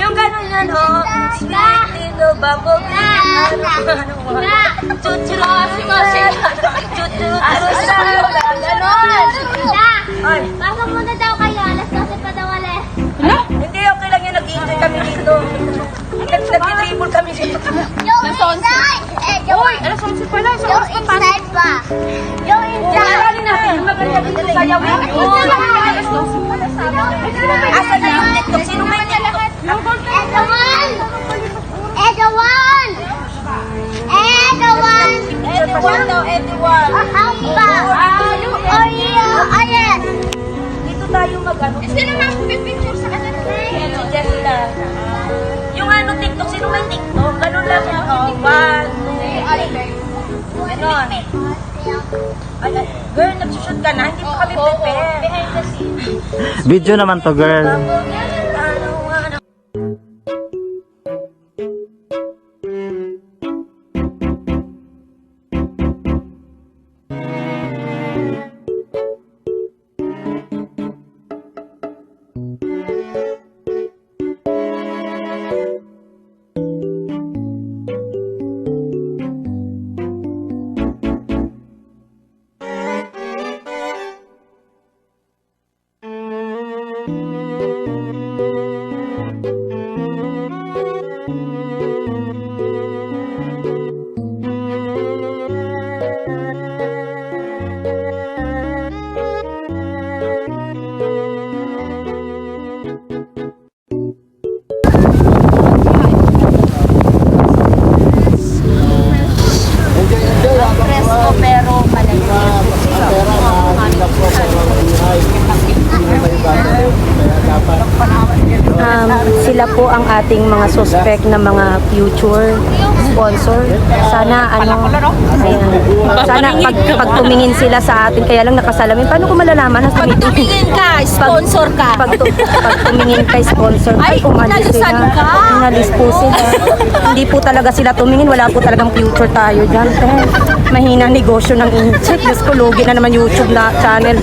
Yung gano'n yan, oh. Sweet little bumblebee. Ganon! Pasok muna daw kayo, alas 12 pa daw ulit. Hindi, okay lang yun. Nag-enjoy kami dito. Nag-dribble kami dito. Yung inside! Uy, alas 11 pala. Yung inside pa. Yung inside. Yung natin, yung maganda dito sa yawin. Asa na yung TikTok? Sino may TikTok? Everyone daw, everyone. Dito tayo mag-ano. Sino mga pipicture sa kanila? Just lang. Yung ano TikTok, sino may TikTok? Ganun lang yan. Oh, 1, 2, 3. Ganon. Ay, girl, nagsushoot ka na. Hindi pa kami prepare. Behind the scenes. Video naman to, girl. Presko pero malagay. Sila po ang ating mga suspect na mga future sponsor. Sana ayan. Sana pag tumingin sila sa atin, kaya lang nakasalamin. Paano ko malalaman? Pag tumingin ka, sponsor ka. Pag tumingin kay sponsor, ay umalis sila. Umalis po sila. Hindi po talaga sila tumingin. Wala po talagang future tayo dyan. Mahina negosyo ng incheck. Diyos ko, lugi na naman YouTube na channel.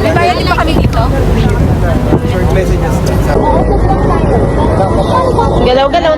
May bayad din ba kami dito? Galaw-galaw.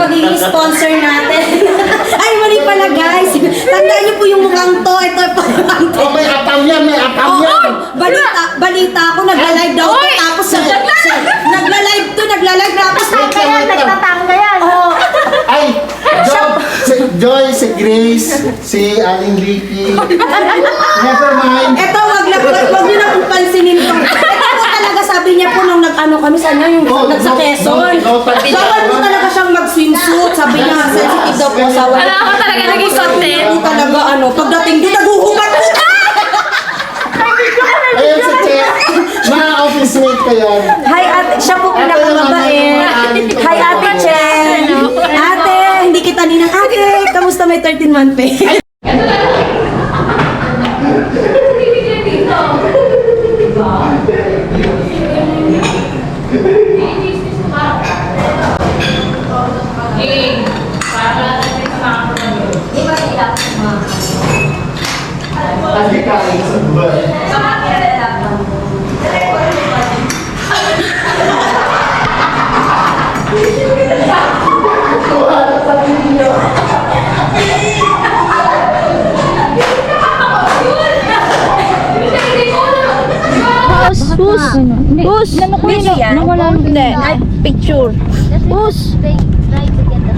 Magiging sponsor natin. Ay, mali pala guys. Tandaan niyo po yung mukhang to. Ito po yung mukhang to. May ataw yan, may ataw yan. Balita ako, nagla-live daw to. Tapos nagla-live to, nagla-live. Tapos Wait lang, wait lang. Nagtatanga yan. oh, Ay, Job, Joy, si Grace, si Aling Vicky. Never mind. Eto, wag niyo na pong pansinin to. Ito talaga sabi niya po nung nag-ano kami sa niya, yung nagsa Quezon. Bawal po talaga siyang mag-swimsuit. Sabi niya, sensitive daw po sa Wala ako talaga naging content. Hindi talaga pagdating di naguhumat po. Ayun si Che. Mga office mate ko yan. Hi ate, siya po pinakamabait. Hi ate Chen. Ate, hindi kita ninang ate. Kamusta may 13-month pay? Hindi ka kain sa buhay. Bus! Video yan? Hindi. Picture. Bus! Try to get the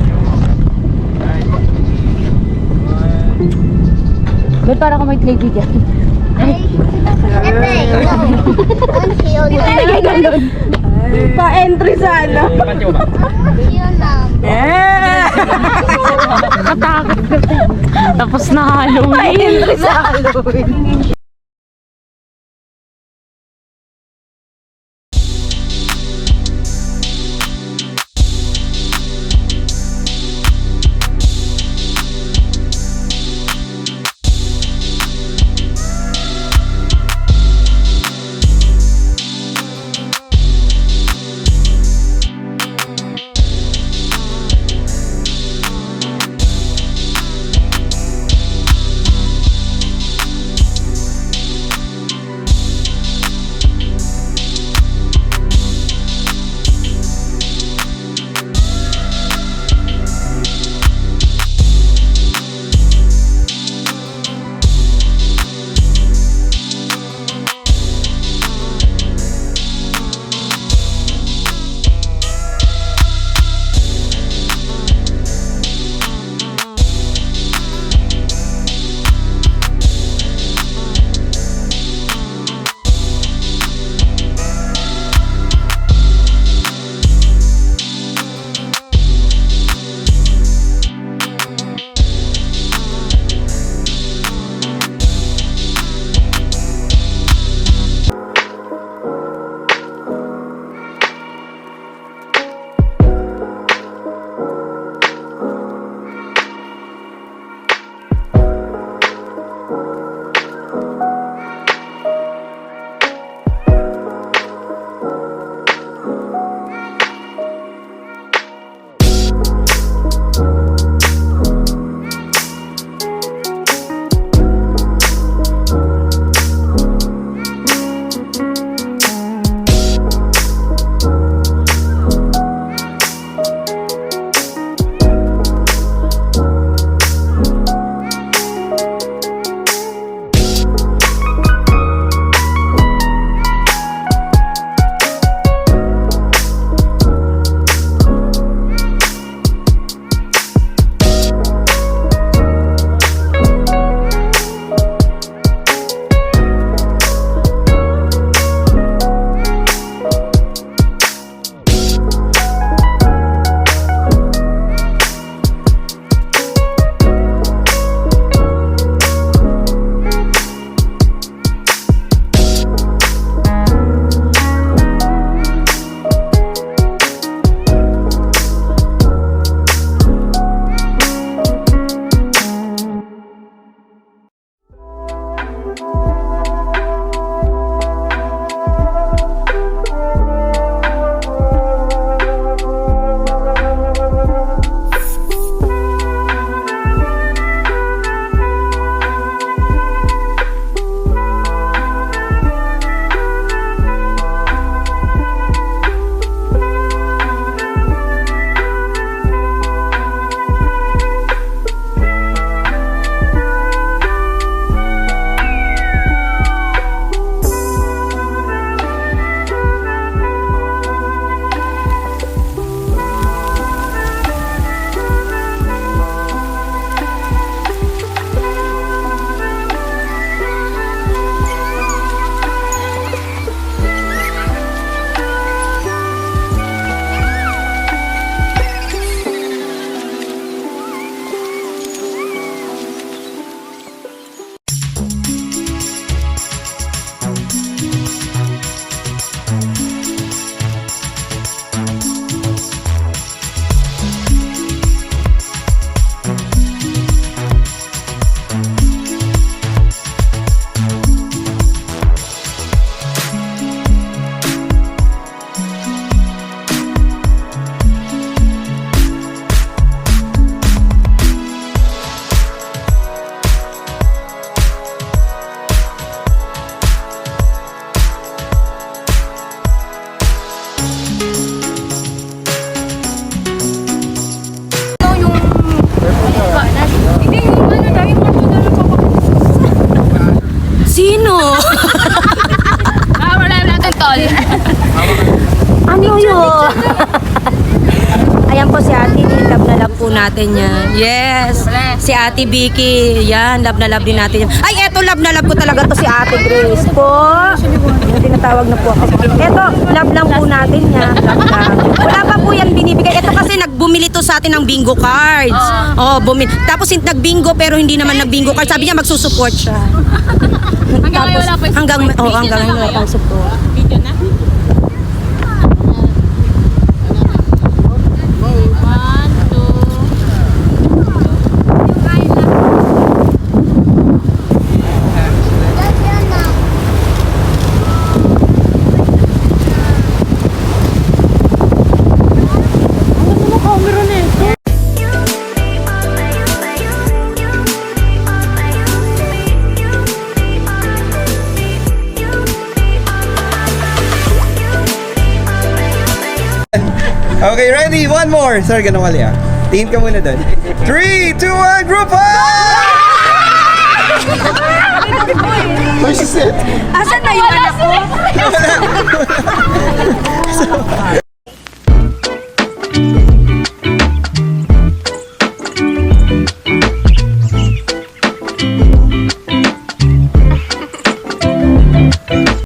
Ba't para ka may lady dyan? Pa-entry sa ano? Katakot kasi. Tapos na Halloween. Pa-entry sa Halloween. tol. Ano yun? Ayan po si Ate, love na love po natin yan. Yes. Si Ate Vicky, yan, love na love din natin yan. Ay, eto, love na love ko talaga to si Ate Grace po. Yung tinatawag na po ako. Eto, love lang po natin yan. Love lang. Wala pa po yan binibigay. Eto kasi nagbumili to sa atin ng bingo cards. Oh, bumili. Tapos nagbingo pero hindi naman nagbingo cards. Sabi niya magsusupport siya. Hanggang ngayon wala pa yung hanggang ngayon wala pang support. video na. Okay, ready? One more. Sir, ganun kali ah. Tingin ka muna doon. 3, 2, 1, group up! Where's the set? Asan na yung anak ko?